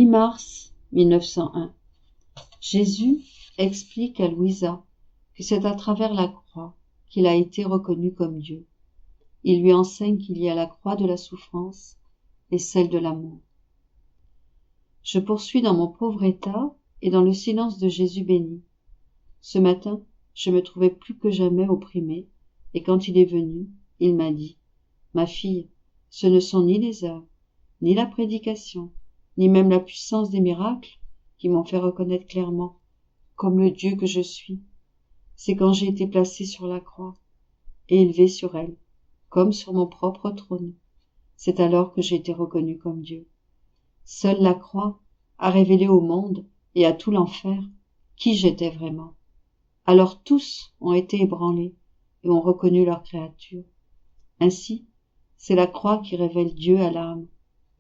8 mars 1901. Jésus explique à Louisa que c'est à travers la croix qu'il a été reconnu comme Dieu. Il lui enseigne qu'il y a la croix de la souffrance et celle de l'amour. Je poursuis dans mon pauvre état et dans le silence de Jésus béni. Ce matin, je me trouvais plus que jamais opprimée, et quand il est venu, il m'a dit : « Ma fille, ce ne sont ni les œuvres, ni la prédication, ni même la puissance des miracles qui m'ont fait reconnaître clairement comme le Dieu que je suis. C'est quand j'ai été placée sur la croix et élevée sur elle, comme sur mon propre trône. C'est alors que j'ai été reconnue comme Dieu. Seule la croix a révélé au monde et à tout l'enfer qui j'étais vraiment. Alors tous ont été ébranlés et ont reconnu leur créature. Ainsi, c'est la croix qui révèle Dieu à l'âme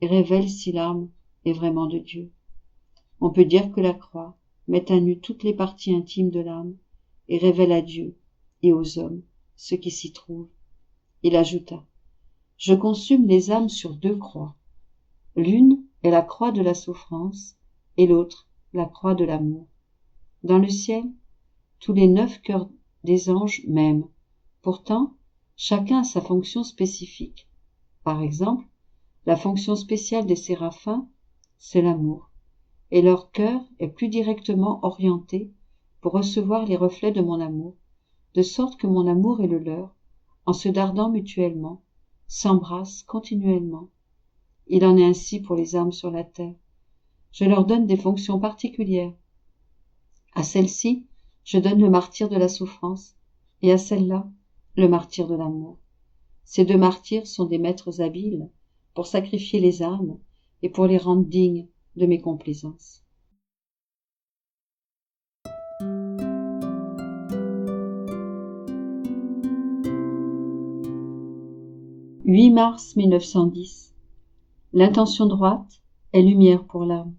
et révèle si l'âme est vraiment de Dieu. On peut dire que la croix met à nu toutes les parties intimes de l'âme et révèle à Dieu et aux hommes ce qui s'y trouve. Il ajouta : « Je consume les âmes sur 2 croix. L'une est la croix de la souffrance et l'autre la croix de l'amour. Dans le ciel, tous les 9 cœurs des anges m'aiment. Pourtant, chacun a sa fonction spécifique. Par exemple, la fonction spéciale des séraphins, c'est l'amour, et leur cœur est plus directement orienté pour recevoir les reflets de mon amour, de sorte que mon amour et le leur, en se dardant mutuellement, s'embrassent continuellement. Il en est ainsi pour les âmes sur la terre. Je leur donne des fonctions particulières. À celle-ci, je donne le martyre de la souffrance, et à celle-là, le martyre de l'amour. Ces 2 martyrs sont des maîtres habiles pour sacrifier les âmes et pour les rendre dignes de mes complaisances. « 8 mars 1910. L'intention droite est lumière pour l'âme.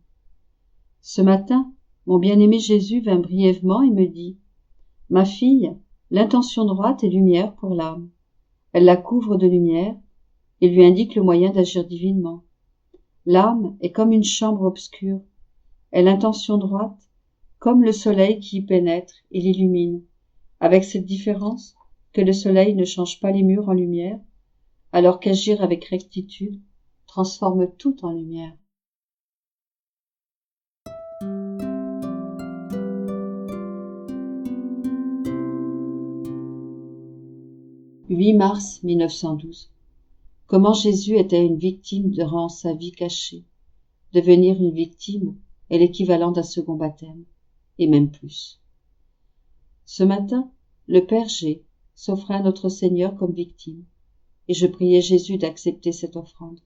Ce matin, mon bien-aimé Jésus vint brièvement et me dit : « Ma fille, l'intention droite est lumière pour l'âme. Elle la couvre de lumière et lui indique le moyen d'agir divinement. L'âme est comme une chambre obscure, et l'intention droite, comme le soleil qui y pénètre et l'illumine, avec cette différence que le soleil ne change pas les murs en lumière, alors qu'agir avec rectitude transforme tout en lumière. » 8 mars 1912. Comment Jésus était une victime durant sa vie cachée. Devenir une victime est l'équivalent d'un second baptême, et même plus. Ce matin, le Père G s'offrait à notre Seigneur comme victime, et je priais Jésus d'accepter cette offrande.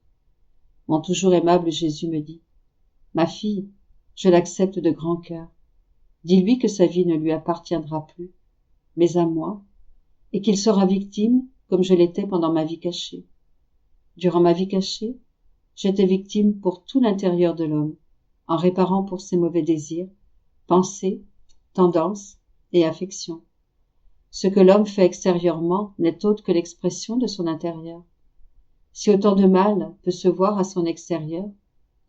Mon toujours aimable Jésus me dit : « Ma fille, je l'accepte de grand cœur. Dis-lui que sa vie ne lui appartiendra plus, mais à moi, et qu'il sera victime comme je l'étais pendant ma vie cachée. Durant ma vie cachée, j'étais victime pour tout l'intérieur de l'homme, en réparant pour ses mauvais désirs, pensées, tendances et affections. Ce que l'homme fait extérieurement n'est autre que l'expression de son intérieur. Si autant de mal peut se voir à son extérieur,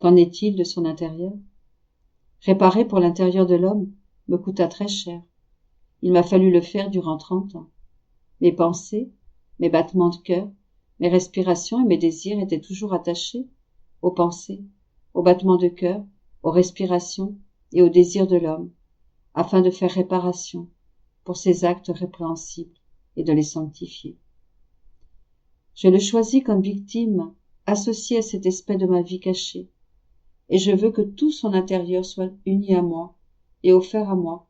qu'en est-il de son intérieur ? Réparer pour l'intérieur de l'homme me coûta très cher. Il m'a fallu le faire durant 30 ans. Mes pensées, mes battements de cœur, mes respirations et mes désirs étaient toujours attachés aux pensées, aux battements de cœur, aux respirations et aux désirs de l'homme, afin de faire réparation pour ces actes répréhensibles et de les sanctifier. Je le choisis comme victime associée à cet aspect de ma vie cachée, et je veux que tout son intérieur soit uni à moi et offert à moi,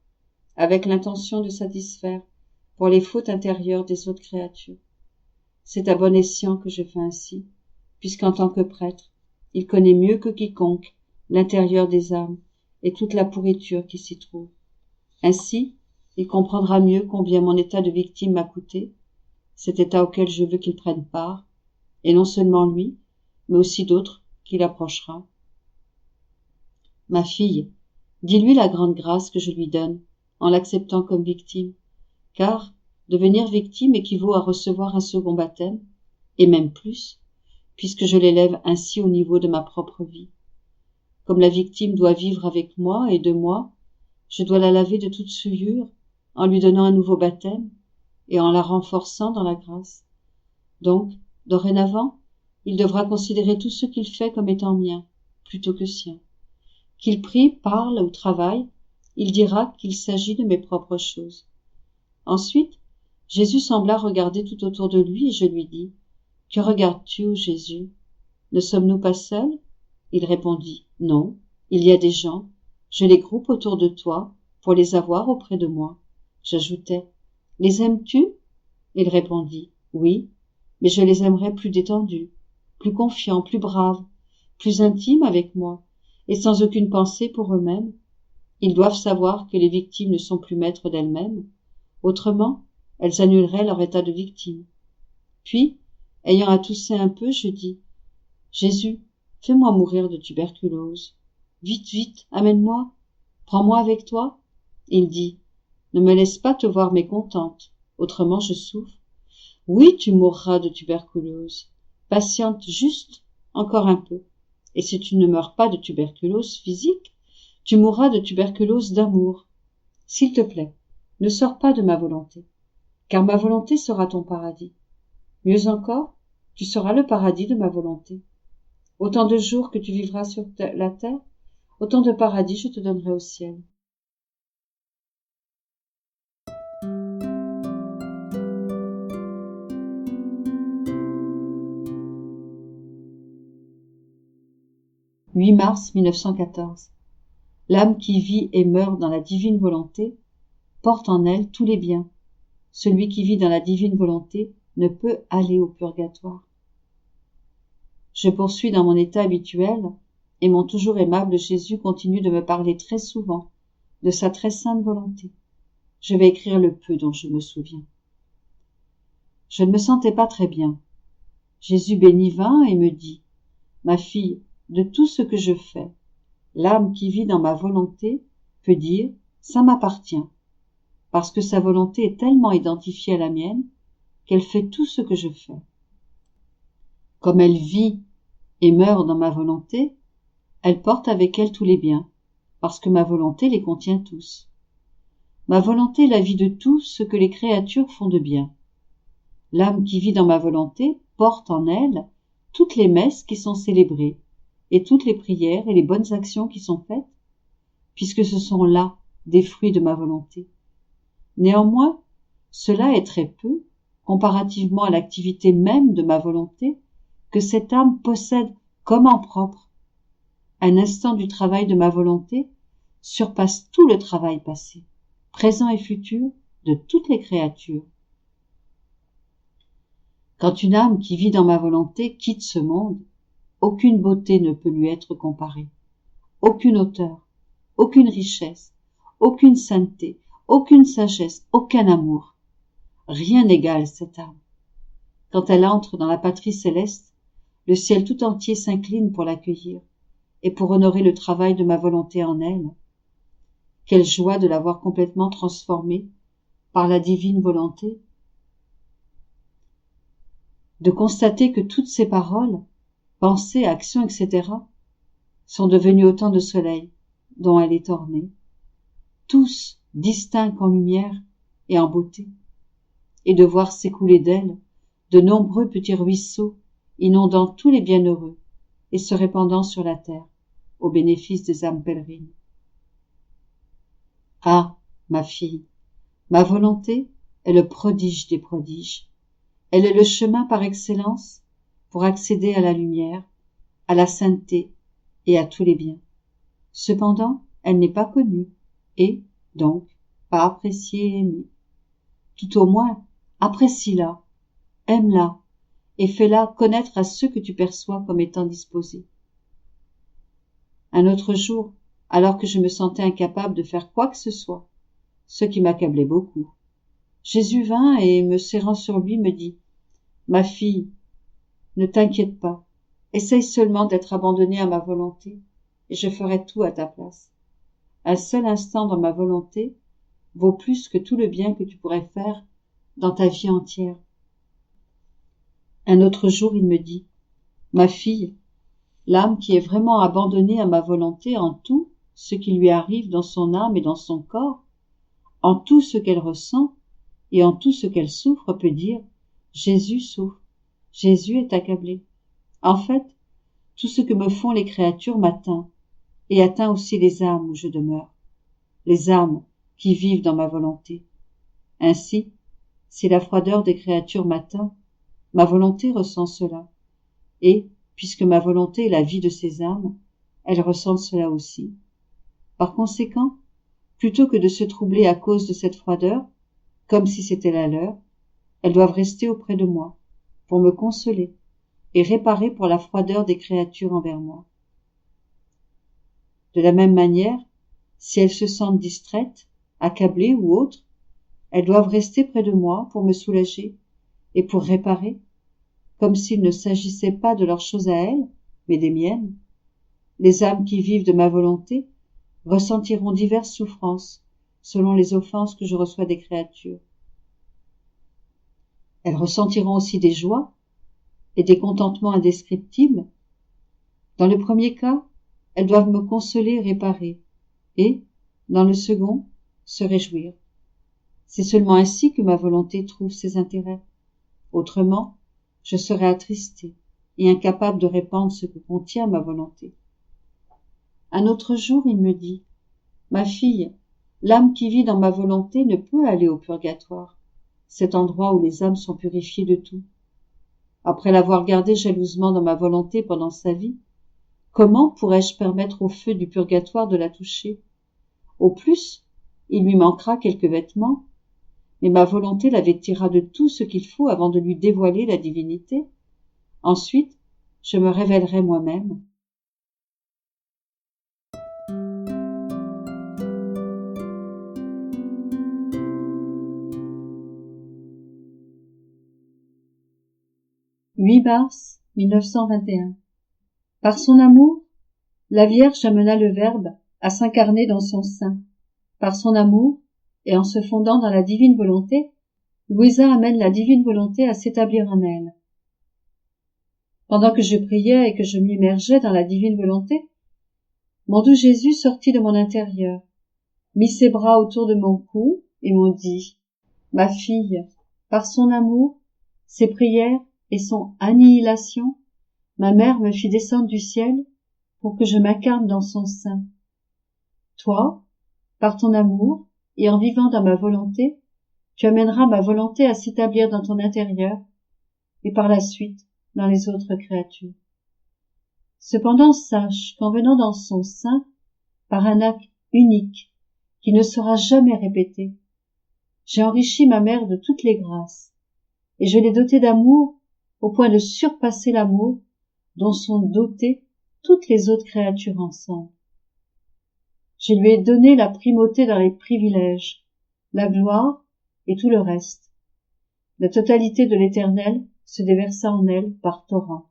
avec l'intention de satisfaire pour les fautes intérieures des autres créatures. C'est à bon escient que je fais ainsi, puisqu'en tant que prêtre, il connaît mieux que quiconque l'intérieur des âmes et toute la pourriture qui s'y trouve. Ainsi, il comprendra mieux combien mon état de victime m'a coûté, cet état auquel je veux qu'il prenne part, et non seulement lui, mais aussi d'autres qu'il approchera. Ma fille, dis-lui la grande grâce que je lui donne en l'acceptant comme victime, car devenir victime équivaut à recevoir un second baptême, et même plus, puisque je l'élève ainsi au niveau de ma propre vie. comme la victime doit vivre avec moi et de moi, je dois la laver de toute souillure, en lui donnant un nouveau baptême, et en la renforçant dans la grâce. Donc, dorénavant, il devra considérer tout ce qu'il fait comme étant mien, plutôt que sien. Qu'il prie, parle ou travaille, il dira qu'il s'agit de mes propres choses. Ensuite, Jésus sembla regarder tout autour de lui et je lui dis, « Que regardes-tu, ô Jésus? Ne sommes-nous pas seuls ?» Il répondit, « Non, il y a des gens, je les groupe autour de toi pour les avoir auprès de moi. » J'ajoutai, « Les aimes-tu ?» Il répondit, « Oui, mais je les aimerais plus détendus, plus confiants, plus braves, plus intimes avec moi, et sans aucune pensée pour eux-mêmes. Ils doivent savoir que les victimes ne sont plus maîtres d'elles-mêmes. Autrement, elles annuleraient leur état de victime. » Puis, ayant à tousser un peu, je dis, « Jésus, fais-moi mourir de tuberculose. Vite, vite, amène-moi. Prends-moi avec toi. » Il dit, « Ne me laisse pas te voir mécontente, autrement je souffre. Oui, tu mourras de tuberculose. Patiente juste encore un peu. Et si tu ne meurs pas de tuberculose physique, tu mourras de tuberculose d'amour. S'il te plaît, ne sors pas de ma volonté, car ma volonté sera ton paradis. Mieux encore, tu seras le paradis de ma volonté. Autant de jours que tu vivras sur la terre, autant de paradis je te donnerai au ciel. » « 8 mars 1914. L'âme qui vit et meurt dans la divine volonté porte en elle tous les biens. Celui qui vit dans la divine volonté ne peut aller au purgatoire. Je poursuis dans mon état habituel, et mon toujours aimable Jésus continue de me parler très souvent de sa très sainte volonté. Je vais écrire le peu dont je me souviens. Je ne me sentais pas très bien. Jésus béni vint et me dit, « Ma fille, de tout ce que je fais, l'âme qui vit dans ma volonté peut dire « ça m'appartient », parce que sa volonté est tellement identifiée à la mienne qu'elle fait tout ce que je fais. Comme elle vit et meurt dans ma volonté, elle porte avec elle tous les biens, parce que ma volonté les contient tous. Ma volonté est la vie de tout ce que les créatures font de bien. L'âme qui vit dans ma volonté porte en elle toutes les messes qui sont célébrées, et toutes les prières et les bonnes actions qui sont faites, puisque ce sont là des fruits de ma volonté. Néanmoins, cela est très peu, comparativement à l'activité même de ma volonté, que cette âme possède comme en propre. Un instant du travail de ma volonté surpasse tout le travail passé, présent et futur de toutes les créatures. Quand une âme qui vit dans ma volonté quitte ce monde, aucune beauté ne peut lui être comparée, aucune hauteur, aucune richesse, aucune sainteté, aucune sagesse, aucun amour. Rien n'égale cette âme. Quand elle entre dans la patrie céleste, le ciel tout entier s'incline pour l'accueillir et pour honorer le travail de ma volonté en elle. Quelle joie de l'avoir complètement transformée par la divine volonté, de constater que toutes ces paroles, pensées, actions, etc., sont devenues autant de soleils dont elle est ornée, tous distincts en lumière et en beauté, et de voir s'écouler d'elle de nombreux petits ruisseaux inondant tous les bienheureux et se répandant sur la terre au bénéfice des âmes pèlerines. Ah, ma fille, ma volonté est le prodige des prodiges. Elle est le chemin par excellence pour accéder à la lumière, à la sainteté et à tous les biens. Cependant, elle n'est pas connue et, donc, pas appréciée et aimée. Tout au moins, apprécie-la, aime-la et fais-la connaître à ceux que tu perçois comme étant disposés. Un autre jour, alors que je me sentais incapable de faire quoi que ce soit, ce qui m'accablait beaucoup, Jésus vint et, me serrant sur lui, me dit « Ma fille, ne t'inquiète pas, essaye seulement d'être abandonnée à ma volonté, et je ferai tout à ta place. Un seul instant dans ma volonté vaut plus que tout le bien que tu pourrais faire dans ta vie entière. » Un autre jour, il me dit « Ma fille, l'âme qui est vraiment abandonnée à ma volonté en tout ce qui lui arrive dans son âme et dans son corps, en tout ce qu'elle ressent et en tout ce qu'elle souffre, peut dire « Jésus souffre, Jésus est accablé ». En fait, tout ce que me font les créatures m'atteint, et atteint aussi les âmes où je demeure, les âmes qui vivent dans ma volonté. Ainsi, si la froideur des créatures m'atteint, ma volonté ressent cela, et, puisque ma volonté est la vie de ces âmes, elles ressentent cela aussi. Par conséquent, plutôt que de se troubler à cause de cette froideur, comme si c'était la leur, elles doivent rester auprès de moi, pour me consoler, et réparer pour la froideur des créatures envers moi. De la même manière, si elles se sentent distraites, accablées ou autres, elles doivent rester près de moi pour me soulager et pour réparer, comme s'il ne s'agissait pas de leurs choses à elles, mais des miennes. Les âmes qui vivent de ma volonté ressentiront diverses souffrances selon les offenses que je reçois des créatures. Elles ressentiront aussi des joies et des contentements indescriptibles. Dans le premier cas, elles doivent me consoler et réparer, et, dans le second, se réjouir. C'est seulement ainsi que ma volonté trouve ses intérêts. Autrement, je serais attristée et incapable de répandre ce que contient ma volonté. Un autre jour, il me dit « Ma fille, l'âme qui vit dans ma volonté ne peut aller au purgatoire, cet endroit où les âmes sont purifiées de tout. Après l'avoir gardée jalousement dans ma volonté pendant sa vie, comment pourrais-je permettre au feu du purgatoire de la toucher? Au plus, il lui manquera quelques vêtements, mais ma volonté la vêtira de tout ce qu'il faut avant de lui dévoiler la divinité. Ensuite, je me révélerai moi-même. » « 8 mars 1921. Par son amour, la Vierge amena le Verbe à s'incarner dans son sein. Par son amour, et en se fondant dans la divine volonté, Louisa amène la divine volonté à s'établir en elle. Pendant que je priais et que je m'immergeais dans la divine volonté, mon doux Jésus sortit de mon intérieur, mit ses bras autour de mon cou et m'ont dit « Ma fille, par son amour, ses prières et son annihilation, ma mère me fit descendre du ciel pour que je m'incarne dans son sein. Toi, par ton amour et en vivant dans ma volonté, tu amèneras ma volonté à s'établir dans ton intérieur et par la suite dans les autres créatures. Cependant, sache qu'en venant dans son sein, par un acte unique qui ne sera jamais répété, j'ai enrichi ma mère de toutes les grâces et je l'ai dotée d'amour au point de surpasser l'amour dont sont dotées toutes les autres créatures ensemble. Je lui ai donné la primauté dans les privilèges, la gloire et tout le reste. La totalité de l'Éternel se déversa en elle par torrent.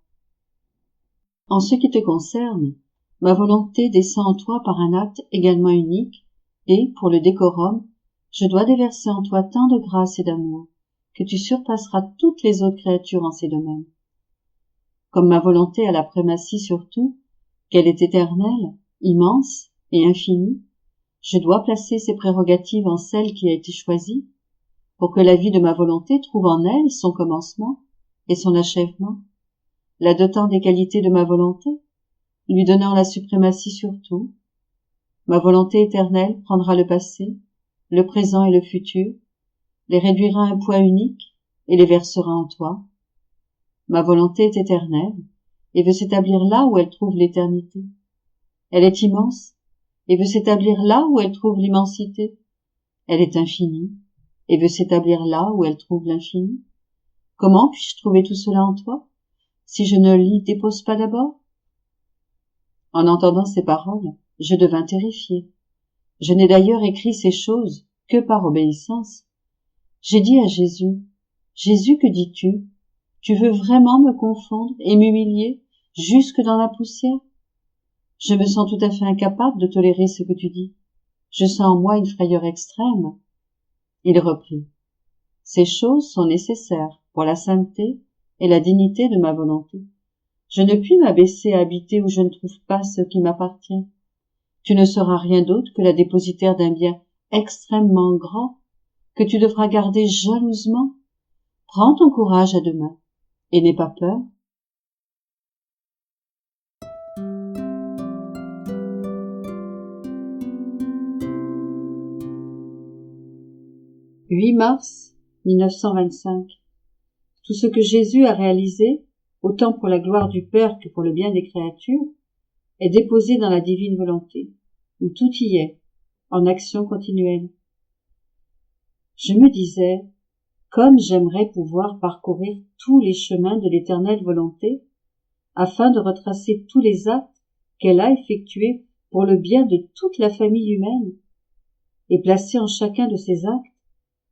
En ce qui te concerne, ma volonté descend en toi par un acte également unique, et, pour le décorum, je dois déverser en toi tant de grâce et d'amour, que tu surpasseras toutes les autres créatures en ces domaines. Comme ma volonté a la primatie sur tout, qu'elle est éternelle, immense et infinie, je dois placer ses prérogatives en celle qui a été choisie, pour que la vie de ma volonté trouve en elle son commencement et son achèvement, la dotant des qualités de ma volonté, lui donnant la suprématie sur tout. Ma volonté éternelle prendra le passé, le présent et le futur, les réduira à un poids unique et les versera en toi. Ma volonté est éternelle et veut s'établir là où elle trouve l'éternité. Elle est immense et veut s'établir là où elle trouve l'immensité. Elle est infinie et veut s'établir là où elle trouve l'infini. Comment puis-je trouver tout cela en toi, si je ne l'y dépose pas d'abord? En entendant ces paroles, je devins terrifié. Je n'ai d'ailleurs écrit ces choses que par obéissance. J'ai dit à Jésus, « Jésus, que dis-tu? Tu veux vraiment me confondre et m'humilier jusque dans la poussière? Je me sens tout à fait incapable de tolérer ce que tu dis. Je sens en moi une frayeur extrême. » Il reprit, « Ces choses sont nécessaires pour la sainteté et la dignité de ma volonté. Je ne puis m'abaisser à habiter où je ne trouve pas ce qui m'appartient. Tu ne seras rien d'autre que la dépositaire d'un bien extrêmement grand que tu devras garder jalousement. Prends ton courage à deux mains et n'aie pas peur. 8 mars 1925. Tout ce que Jésus a réalisé, autant pour la gloire du Père que pour le bien des créatures, est déposé dans la divine volonté, où tout y est, en action continuelle. Je me disais, comme j'aimerais pouvoir parcourir tous les chemins de l'éternelle volonté, afin de retracer tous les actes qu'elle a effectués pour le bien de toute la famille humaine, et placer en chacun de ces actes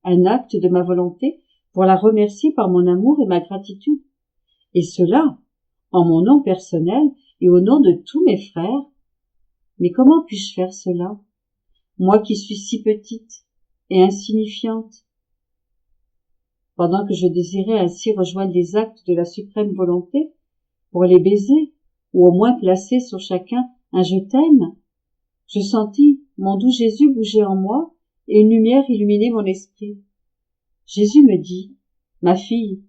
un acte de ma volonté pour la remercier par mon amour et ma gratitude, et cela en mon nom personnel et au nom de tous mes frères. Mais comment puis-je faire cela, moi qui suis si petite et insignifiante? Pendant que je désirais ainsi rejoindre les actes de la suprême volonté pour les baiser, ou au moins placer sur chacun un je t'aime, je sentis mon doux Jésus bouger en moi et une lumière illuminer mon esprit. Jésus me dit, ma fille,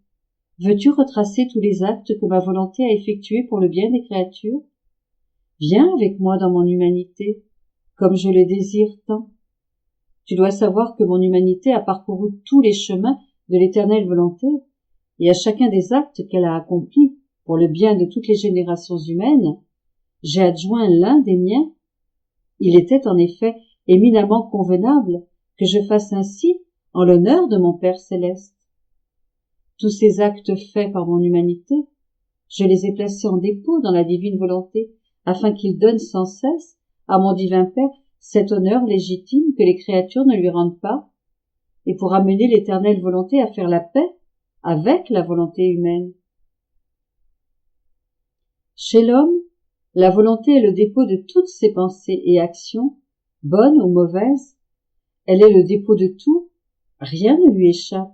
veux-tu retracer tous les actes que ma volonté a effectués pour le bien des créatures? Viens avec moi dans mon humanité, comme je le désire tant. Tu dois savoir que mon humanité a parcouru tous les chemins de l'éternelle volonté, et à chacun des actes qu'elle a accomplis pour le bien de toutes les générations humaines, j'ai adjoint l'un des miens. Il était en effet éminemment convenable que je fasse ainsi en l'honneur de mon Père céleste. Tous ces actes faits par mon humanité, je les ai placés en dépôt dans la divine volonté, afin qu'il donne sans cesse à mon divin Père cet honneur légitime que les créatures ne lui rendent pas, et pour amener l'éternelle volonté à faire la paix avec la volonté humaine. Chez l'homme, la volonté est le dépôt de toutes ses pensées et actions, bonnes ou mauvaises. Elle est le dépôt de tout, rien ne lui échappe.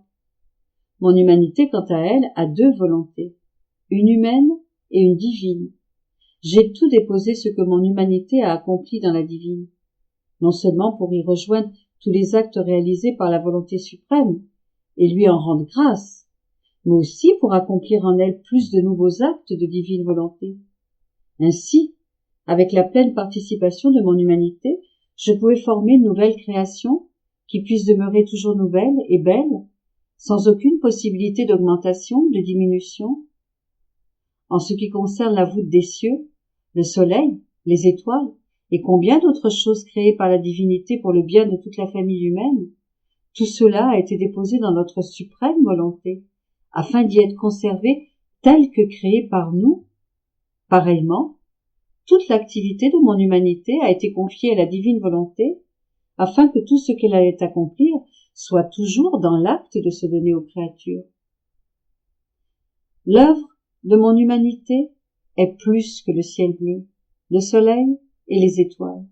Mon humanité, quant à elle, a deux volontés, une humaine et une divine. J'ai tout déposé ce que mon humanité a accompli dans la divine, non seulement pour y rejoindre tous les actes réalisés par la volonté suprême et lui en rendre grâce, mais aussi pour accomplir en elle plus de nouveaux actes de divine volonté. Ainsi, avec la pleine participation de mon humanité, je pouvais former une nouvelle création qui puisse demeurer toujours nouvelle et belle, sans aucune possibilité d'augmentation, de diminution. En ce qui concerne la voûte des cieux, le soleil, les étoiles, et combien d'autres choses créées par la divinité pour le bien de toute la famille humaine, tout cela a été déposé dans notre suprême volonté, afin d'y être conservé tel que créé par nous. Pareillement, toute l'activité de mon humanité a été confiée à la divine volonté, afin que tout ce qu'elle allait accomplir soit toujours dans l'acte de se donner aux créatures. L'œuvre de mon humanité est plus que le ciel bleu, le soleil et les étoiles.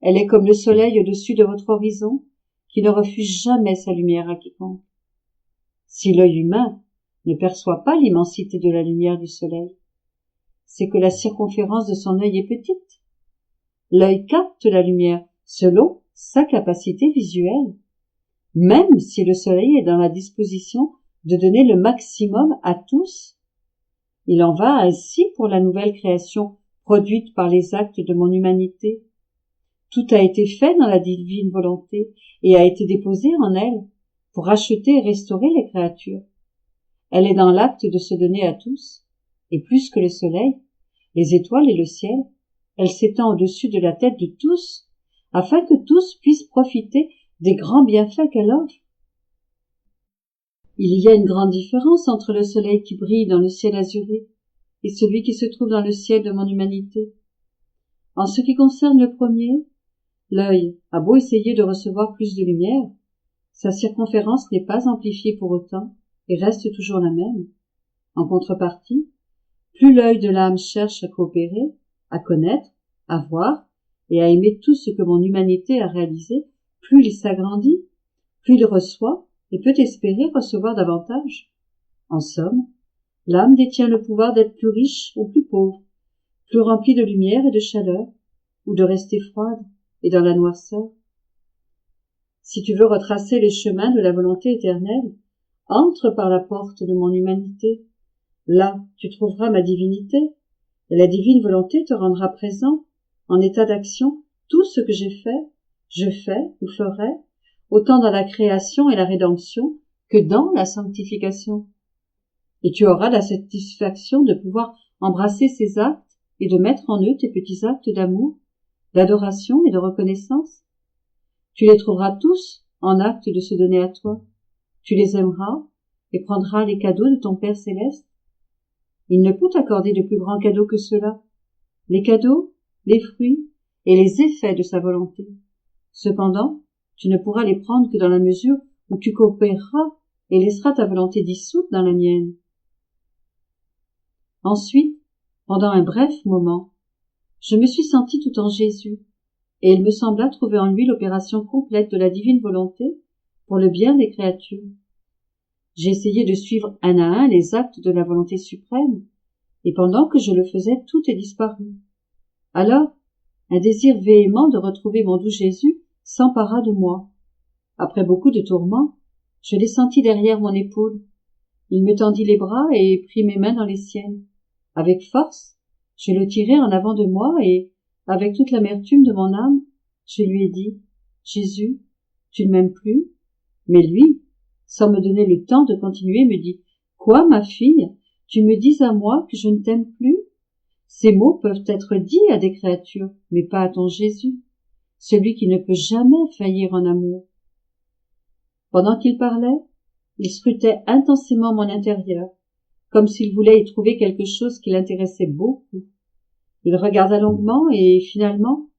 Elle est comme le soleil au-dessus de votre horizon, qui ne refuse jamais sa lumière à quiconque. Si l'œil humain ne perçoit pas l'immensité de la lumière du soleil, c'est que la circonférence de son œil est petite. L'œil capte la lumière selon sa capacité visuelle, même si le soleil est dans la disposition de donner le maximum à tous. Il en va ainsi pour la nouvelle création produite par les actes de mon humanité. Tout a été fait dans la divine volonté et a été déposé en elle pour racheter et restaurer les créatures. Elle est dans l'acte de se donner à tous, et plus que le soleil, les étoiles et le ciel, elle s'étend au-dessus de la tête de tous, afin que tous puissent profiter des grands bienfaits qu'elle offre. Il y a une grande différence entre le soleil qui brille dans le ciel azuré et celui qui se trouve dans le ciel de mon humanité. En ce qui concerne le premier, l'œil a beau essayer de recevoir plus de lumière, sa circonférence n'est pas amplifiée pour autant et reste toujours la même. En contrepartie, plus l'œil de l'âme cherche à coopérer, à connaître, à voir et à aimer tout ce que mon humanité a réalisé, plus il s'agrandit, plus il reçoit et peut espérer recevoir davantage. En somme, L'âme détient le pouvoir d'être plus riche ou plus pauvre, plus remplie de lumière et de chaleur, ou de rester froide et dans la noirceur. Si tu veux retracer les chemins de la volonté éternelle, entre par la porte de mon humanité. Là, tu trouveras ma divinité, et la divine volonté te rendra présent, en état d'action, tout ce que je fais ou ferai, autant dans la création et la rédemption que dans la sanctification. Et tu auras la satisfaction de pouvoir embrasser ces actes et de mettre en eux tes petits actes d'amour, d'adoration et de reconnaissance. Tu les trouveras tous en acte de se donner à toi. Tu les aimeras et prendras les cadeaux de ton Père céleste. Il ne peut t'accorder de plus grands cadeaux que cela. Les cadeaux, les fruits et les effets de sa volonté. Cependant, tu ne pourras les prendre que dans la mesure où tu coopéreras et laisseras ta volonté dissoute dans la mienne. Ensuite, pendant un bref moment, je me suis sentie tout en Jésus, et il me sembla trouver en lui l'opération complète de la divine volonté pour le bien des créatures. J'ai essayé de suivre un à un les actes de la volonté suprême, et pendant que je le faisais, tout est disparu. Alors, un désir véhément de retrouver mon doux Jésus s'empara de moi. Après beaucoup de tourments, je l'ai senti derrière mon épaule. Il me tendit les bras et prit mes mains dans les siennes. Avec force, je le tirai en avant de moi et, avec toute l'amertume de mon âme, je lui ai dit « Jésus, tu ne m'aimes plus ?» Mais lui, sans me donner le temps de continuer, me dit « Quoi, ma fille, tu me dis à moi que je ne t'aime plus ? Ces mots peuvent être dits à des créatures, mais pas à ton Jésus, celui qui ne peut jamais faillir en amour. » Pendant qu'il parlait, il scrutait intensément mon intérieur, comme s'il voulait y trouver quelque chose qui l'intéressait beaucoup. Il regarda longuement et, finalement,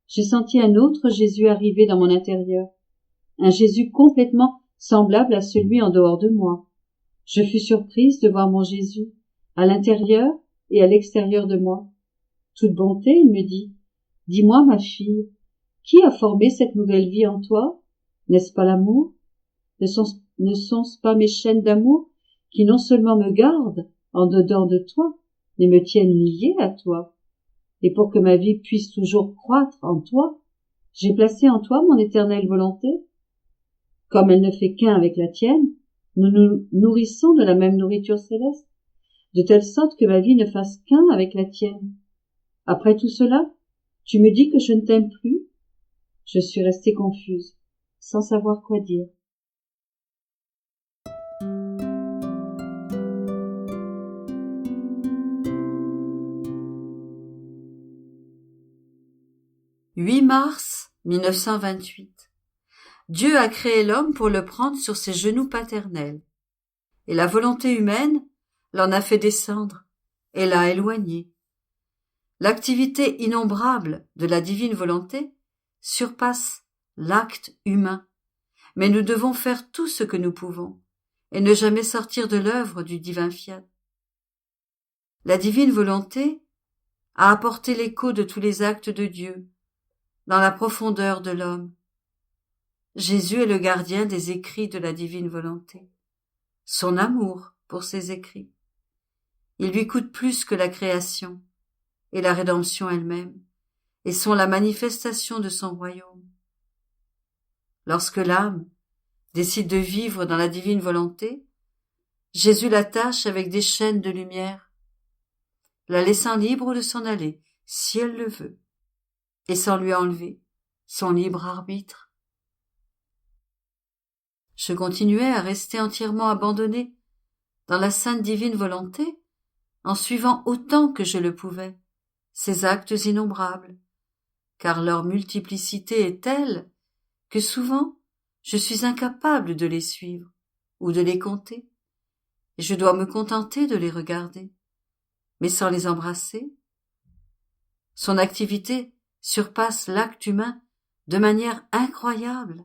j'ai senti un autre Jésus arriver dans mon intérieur, un Jésus complètement semblable à celui en dehors de moi. Je fus surprise de voir mon Jésus, à l'intérieur et à l'extérieur de moi. Toute bonté, il me dit, « Dis-moi, ma fille, qui a formé cette nouvelle vie en toi? N'est-ce pas l'amour? Ne sont-ce pas mes chaînes d'amour qui non seulement me gardent en dedans de toi, mais me tiennent liée à toi? Et pour que ma vie puisse toujours croître en toi, j'ai placé en toi mon éternelle volonté. Comme elle ne fait qu'un avec la tienne, nous nous nourrissons de la même nourriture céleste, de telle sorte que ma vie ne fasse qu'un avec la tienne. Après tout cela, tu me dis que je ne t'aime plus? » Je suis restée confuse, sans savoir quoi dire. « 8 mars 1928. Dieu a créé l'homme pour le prendre sur ses genoux paternels, et la volonté humaine l'en a fait descendre et l'a éloigné. L'activité innombrable de la divine volonté surpasse l'acte humain, mais nous devons faire tout ce que nous pouvons et ne jamais sortir de l'œuvre du divin fiat. La divine volonté a apporté l'écho de tous les actes de Dieu dans la profondeur de l'homme. Jésus est le gardien des écrits de la divine volonté, son amour pour ses écrits. Il lui coûte plus que la création et la rédemption elle-même, et sont la manifestation de son royaume. Lorsque l'âme décide de vivre dans la divine volonté, Jésus l'attache avec des chaînes de lumière, la laissant libre de s'en aller, si elle le veut, et sans lui enlever son libre arbitre. Je continuais à rester entièrement abandonné dans la sainte divine volonté, en suivant autant que je le pouvais ces actes innombrables, car leur multiplicité est telle que souvent je suis incapable de les suivre ou de les compter, et je dois me contenter de les regarder, mais sans les embrasser. Son activité surpasse l'acte humain de manière incroyable,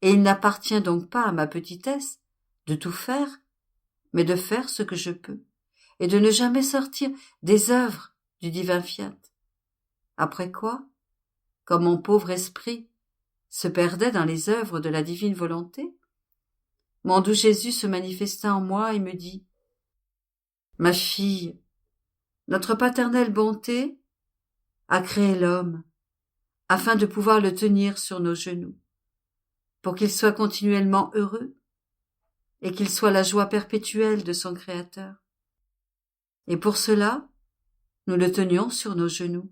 et il n'appartient donc pas à ma petitesse de tout faire, mais de faire ce que je peux, et de ne jamais sortir des œuvres du divin fiat. Après quoi, comme mon pauvre esprit se perdait dans les œuvres de la divine volonté, mon doux Jésus se manifesta en moi et me dit Ma fille, notre paternelle bonté a créé l'homme afin de pouvoir le tenir sur nos genoux, pour qu'il soit continuellement heureux et qu'il soit la joie perpétuelle de son Créateur. Et pour cela, nous le tenions sur nos genoux.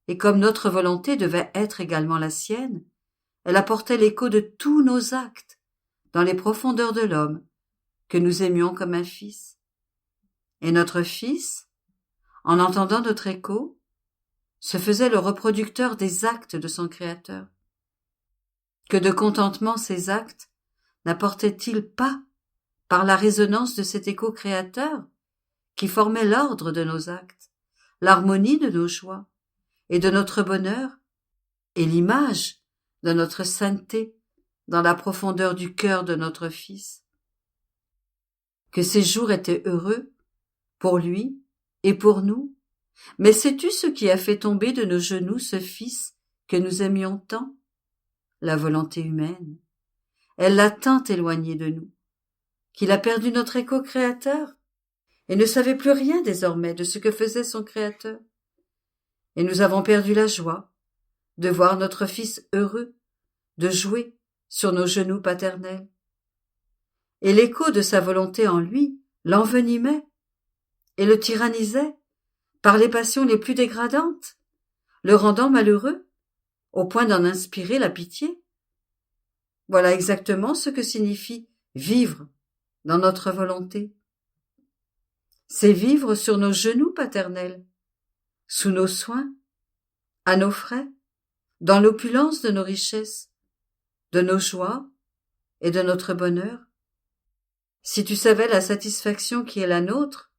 Et comme notre volonté devait être également la sienne, elle apportait l'écho de tous nos actes dans les profondeurs de l'homme que nous aimions comme un fils. Et notre fils, en entendant notre écho, se faisait le reproducteur des actes de son Créateur. Que de contentement ces actes n'apportaient-ils pas par la résonance de cet écho créateur qui formait l'ordre de nos actes, l'harmonie de nos joies et de notre bonheur, et l'image de notre sainteté dans la profondeur du cœur de notre Fils. Que ces jours étaient heureux, pour lui et pour nous, mais sais-tu ce qui a fait tomber de nos genoux ce Fils que nous aimions tant? La volonté humaine. Elle l'a tant éloigné de nous, qu'il a perdu notre écho créateur, et ne savait plus rien désormais de ce que faisait son Créateur. Et nous avons perdu la joie de voir notre Fils heureux, de jouer sur nos genoux paternels. Et l'écho de sa volonté en lui l'envenimait et le tyrannisait par les passions les plus dégradantes, le rendant malheureux, au point d'en inspirer la pitié. Voilà exactement ce que signifie vivre dans notre volonté. C'est vivre sur nos genoux paternels, sous nos soins, à nos frais, dans l'opulence de nos richesses, de nos joies et de notre bonheur. Si tu savais la satisfaction qui est la nôtre,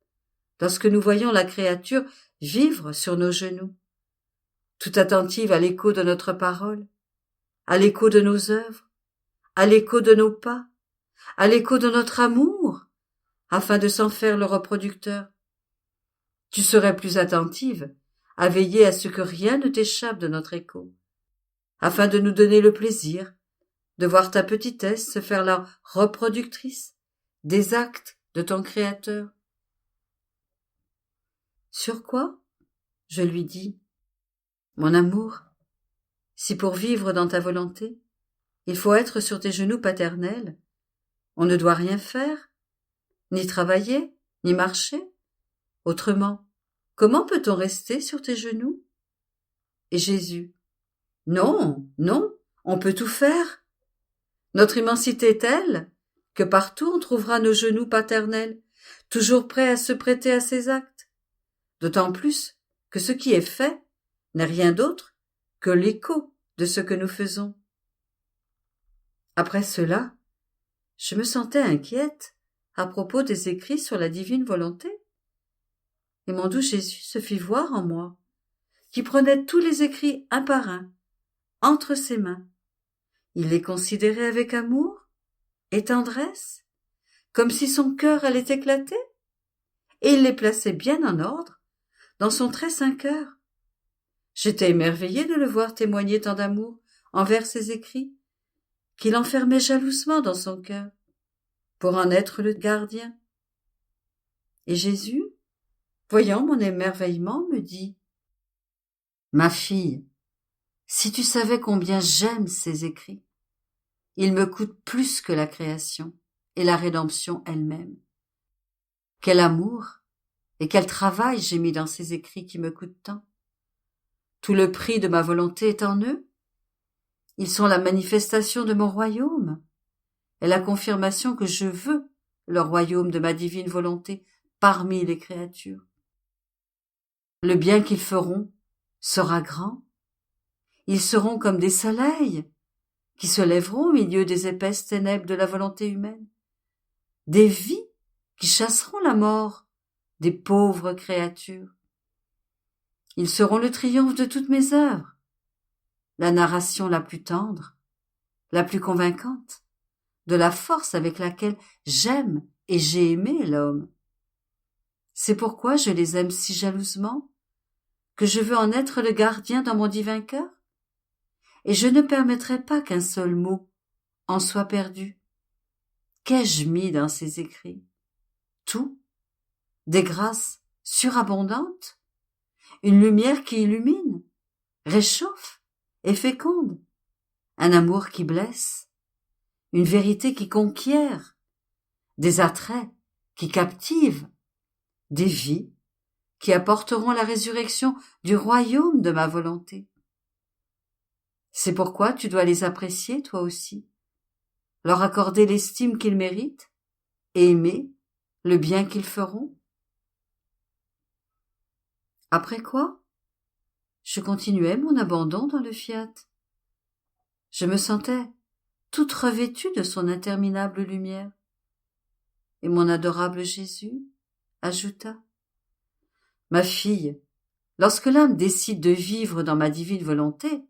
lorsque nous voyons la créature vivre sur nos genoux, tout attentive à l'écho de notre parole, à l'écho de nos œuvres, à l'écho de nos pas, à l'écho de notre amour, afin de s'en faire le reproducteur. Tu serais plus attentive à veiller à ce que rien ne t'échappe de notre écho, afin de nous donner le plaisir de voir ta petitesse se faire la reproductrice des actes de ton Créateur. Sur quoi? Je lui dis. Mon amour, si pour vivre dans ta volonté, il faut être sur tes genoux paternels, on ne doit rien faire, ni travailler, ni marcher. Autrement, comment peut-on rester sur tes genoux? Et Jésus, non, non, on peut tout faire. Notre immensité est telle que partout on trouvera nos genoux paternels, toujours prêts à se prêter à ces actes. D'autant plus que ce qui est fait n'est rien d'autre que l'écho de ce que nous faisons. Après cela, je me sentais inquiète à propos des écrits sur la divine volonté. Et mon doux Jésus se fit voir en moi, qui prenait tous les écrits un par un, entre ses mains. Il les considérait avec amour et tendresse, comme si son cœur allait éclater, et il les plaçait bien en ordre dans son très saint cœur. J'étais émerveillée de le voir témoigner tant d'amour envers ses écrits, qu'il enfermait jalousement dans son cœur, pour en être le gardien. Et Jésus, voyant mon émerveillement, me dit « Ma fille, si tu savais combien j'aime ces écrits, ils me coûtent plus que la création et la rédemption elle-même. Quel amour et quel travail j'ai mis dans ces écrits qui me coûtent tant. Tout le prix de ma volonté est en eux. Ils sont la manifestation de mon royaume et la confirmation que je veux le royaume de ma divine volonté parmi les créatures. Le bien qu'ils feront sera grand. Ils seront comme des soleils qui se lèveront au milieu des épaisses ténèbres de la volonté humaine, des vies qui chasseront la mort des pauvres créatures. Ils seront le triomphe de toutes mes œuvres, la narration la plus tendre, la plus convaincante, de la force avec laquelle j'aime et j'ai aimé l'homme. C'est pourquoi je les aime si jalousement, que je veux en être le gardien dans mon divin cœur, et je ne permettrai pas qu'un seul mot en soit perdu. Qu'ai-je mis dans ces écrits? Tout. des grâces surabondantes, une lumière qui illumine, réchauffe et féconde, un amour qui blesse, une vérité qui conquiert, des attraits qui captivent, des vies qui apporteront la résurrection du royaume de ma volonté. C'est pourquoi tu dois les apprécier toi aussi, leur accorder l'estime qu'ils méritent et aimer le bien qu'ils feront. Après quoi, je continuais mon abandon dans le fiat. Je me sentais toute revêtue de son interminable lumière. Et mon adorable Jésus ajouta: Ma fille, lorsque l'âme décide de vivre dans ma divine volonté,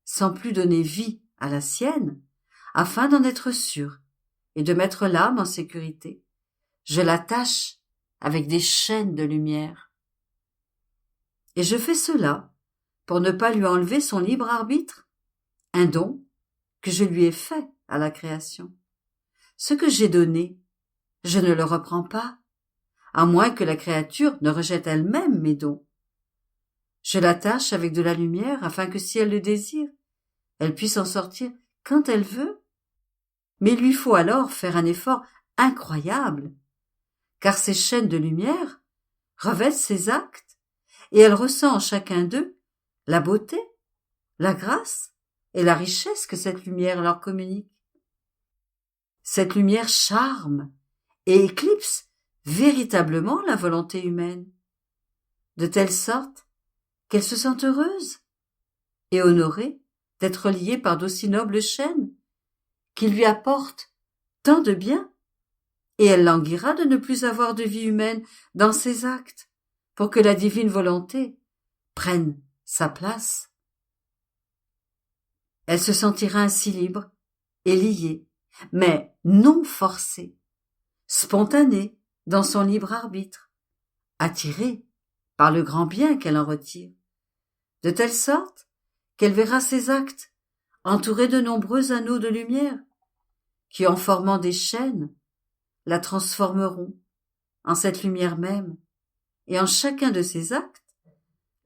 sans plus donner vie à la sienne, afin d'en être sûre et de mettre l'âme en sécurité, je l'attache avec des chaînes de lumière. Et je fais cela pour ne pas lui enlever son libre arbitre, un don que je lui ai fait à la création. Ce que j'ai donné, je ne le reprends pas, à moins que la créature ne rejette elle-même mes dons. Je l'attache avec de la lumière afin que si elle le désire, elle puisse en sortir quand elle veut. Mais il lui faut alors faire un effort incroyable, car ces chaînes de lumière revêtent ses actes, et elle ressent en chacun d'eux la beauté, la grâce et la richesse que cette lumière leur communique. Cette lumière charme et éclipse véritablement la volonté humaine, de telle sorte qu'elle se sent heureuse et honorée d'être liée par d'aussi nobles chaînes qui lui apportent tant de bien, et elle languira de ne plus avoir de vie humaine dans ses actes, pour que la divine volonté prenne sa place. Elle se sentira ainsi libre et liée, mais non forcée, spontanée dans son libre arbitre, attirée par le grand bien qu'elle en retire, de telle sorte qu'elle verra ses actes entourés de nombreux anneaux de lumière, qui, en formant des chaînes, la transformeront en cette lumière même, et en chacun de ces actes,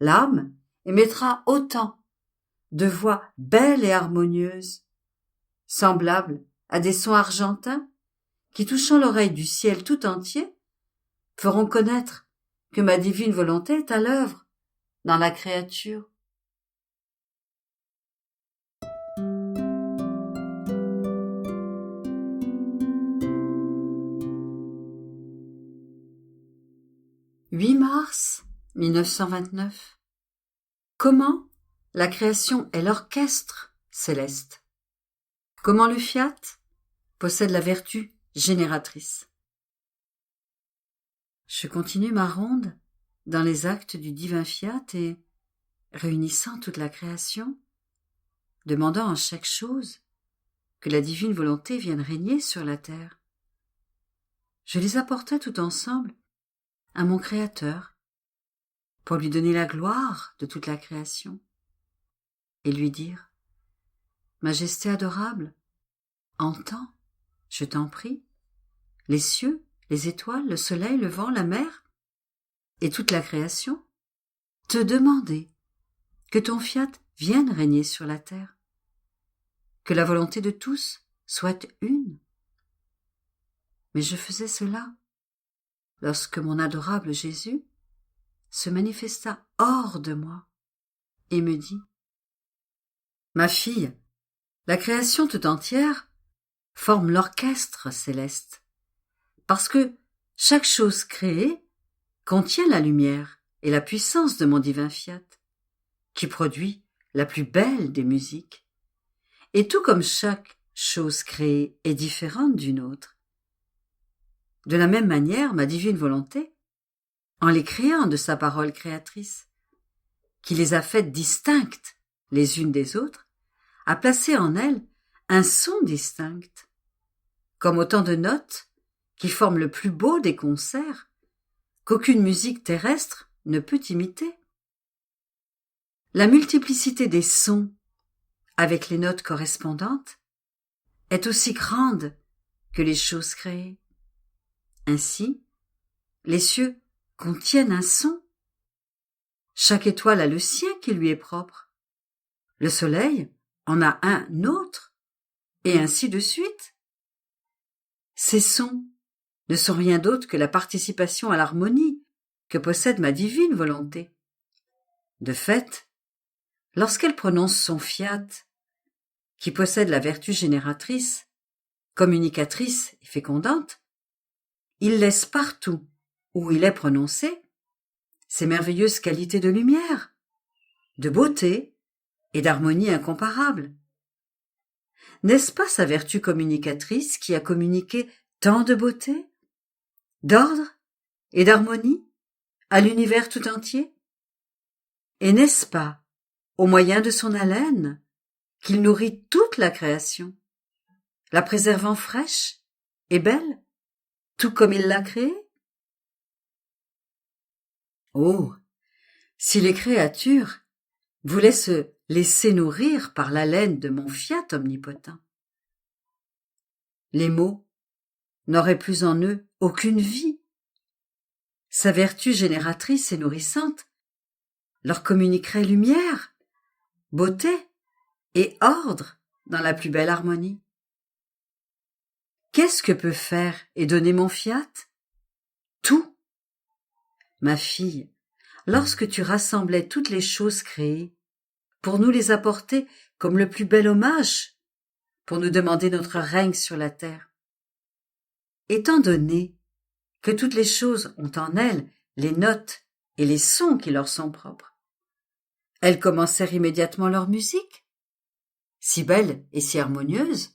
l'âme émettra autant de voix belles et harmonieuses, semblables à des sons argentins qui, touchant l'oreille du ciel tout entier, feront connaître que ma divine volonté est à l'œuvre dans la créature. « 8 mars 1929. Comment la création est l'orchestre céleste. Comment le fiat possède la vertu génératrice. Je continue ma ronde dans les actes du divin fiat et, réunissant toute la création, demandant en chaque chose que la divine volonté vienne régner sur la terre, je les apportais tout ensemble à mon Créateur pour lui donner la gloire de toute la création et lui dire: Majesté adorable, entends, je t'en prie, les cieux, les étoiles, le soleil, le vent, la mer et toute la création, te demander que ton fiat vienne régner sur la terre, que la volonté de tous soit une. Mais je faisais cela lorsque mon adorable Jésus se manifesta hors de moi et me dit: Ma fille, la création tout entière forme l'orchestre céleste, parce que chaque chose créée contient la lumière et la puissance de mon divin fiat, qui produit la plus belle des musiques. Et tout comme chaque chose créée est différente d'une autre, de la même manière, ma divine volonté, en les créant de sa parole créatrice, qui les a faites distinctes les unes des autres, a placé en elles un son distinct, comme autant de notes qui forment le plus beau des concerts, qu'aucune musique terrestre ne peut imiter. La multiplicité des sons, avec les notes correspondantes, est aussi grande que les choses créées. Ainsi, les cieux contiennent un son. Chaque étoile a le sien qui lui est propre. Le soleil en a un autre, et ainsi de suite. Ces sons ne sont rien d'autre que la participation à l'harmonie que possède ma divine volonté. De fait, lorsqu'elle prononce son fiat, qui possède la vertu génératrice, communicatrice et fécondante, il laisse partout où il est prononcé ces merveilleuses qualités de lumière, de beauté et d'harmonie incomparable. N'est-ce pas sa vertu communicatrice qui a communiqué tant de beauté, d'ordre et d'harmonie à l'univers tout entier? Et n'est-ce pas au moyen de son haleine qu'il nourrit toute la création, la préservant fraîche et belle, tout comme il l'a créée? Oh, si les créatures voulaient se laisser nourrir par l'haleine de mon fiat omnipotent, les mots n'auraient plus en eux aucune vie. Sa vertu génératrice et nourrissante leur communiquerait lumière, beauté et ordre dans la plus belle harmonie. Qu'est-ce que peut faire et donner mon fiat? Tout. Ma fille, lorsque tu rassemblais toutes les choses créées pour nous les apporter comme le plus bel hommage, pour nous demander notre règne sur la terre, étant donné que toutes les choses ont en elles les notes et les sons qui leur sont propres, elles commencèrent immédiatement leur musique, si belle et si harmonieuse,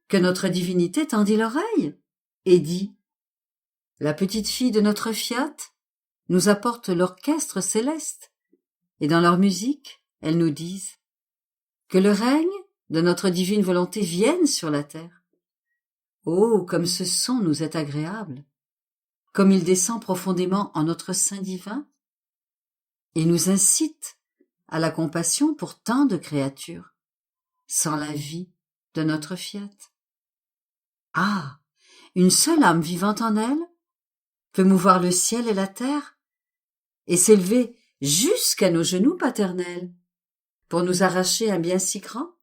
que notre divinité tendit l'oreille et dit: la petite fille de notre fiat nous apporte l'orchestre céleste, et dans leur musique, elles nous disent que le règne de notre divine volonté vienne sur la terre. Oh, comme ce son nous est agréable, comme il descend profondément en notre sein divin, et nous incite à la compassion pour tant de créatures, sans la vie de notre fiat. Ah, une seule âme vivante en elle peut mouvoir le ciel et la terre, et s'élever jusqu'à nos genoux paternels, pour nous arracher un bien si grand,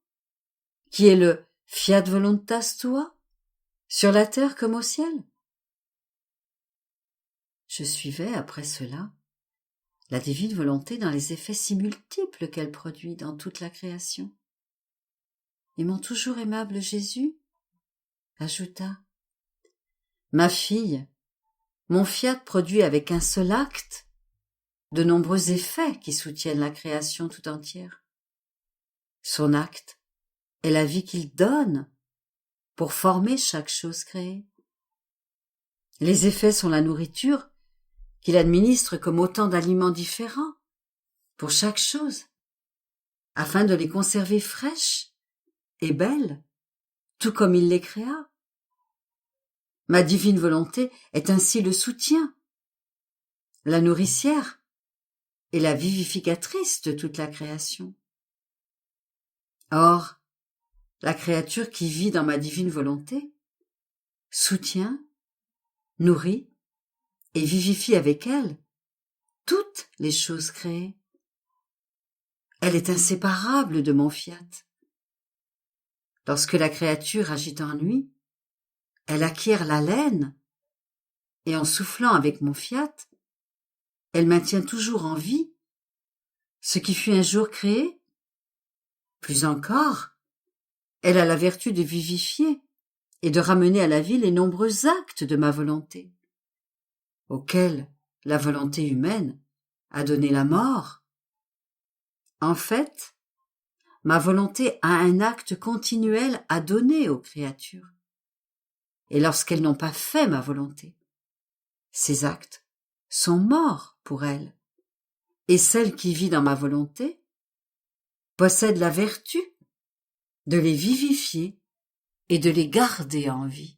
qui est le fiat voluntas tua, sur la terre comme au ciel. Je suivais après cela la divine volonté dans les effets si multiples qu'elle produit dans toute la création. Et mon toujours aimable Jésus ajouta: ma fille, mon fiat produit avec un seul acte de nombreux effets qui soutiennent la création tout entière. Son acte est la vie qu'il donne pour former chaque chose créée. Les effets sont la nourriture qu'il administre comme autant d'aliments différents pour chaque chose, afin de les conserver fraîches et belles, tout comme il les créa. Ma divine volonté est ainsi le soutien, la nourricière et la vivificatrice de toute la création. Or, la créature qui vit dans ma divine volonté soutient, nourrit et vivifie avec elle toutes les choses créées. Elle est inséparable de mon fiat. Lorsque la créature agit en lui, elle acquiert l'haleine, et en soufflant avec mon fiat, elle maintient toujours en vie ce qui fut un jour créé. Plus encore, elle a la vertu de vivifier et de ramener à la vie les nombreux actes de ma volonté, auxquels la volonté humaine a donné la mort. En fait, ma volonté a un acte continuel à donner aux créatures. Et lorsqu'elles n'ont pas fait ma volonté, ces actes sont morts pour elles. Et celle qui vit dans ma volonté possède la vertu de les vivifier et de les garder en vie.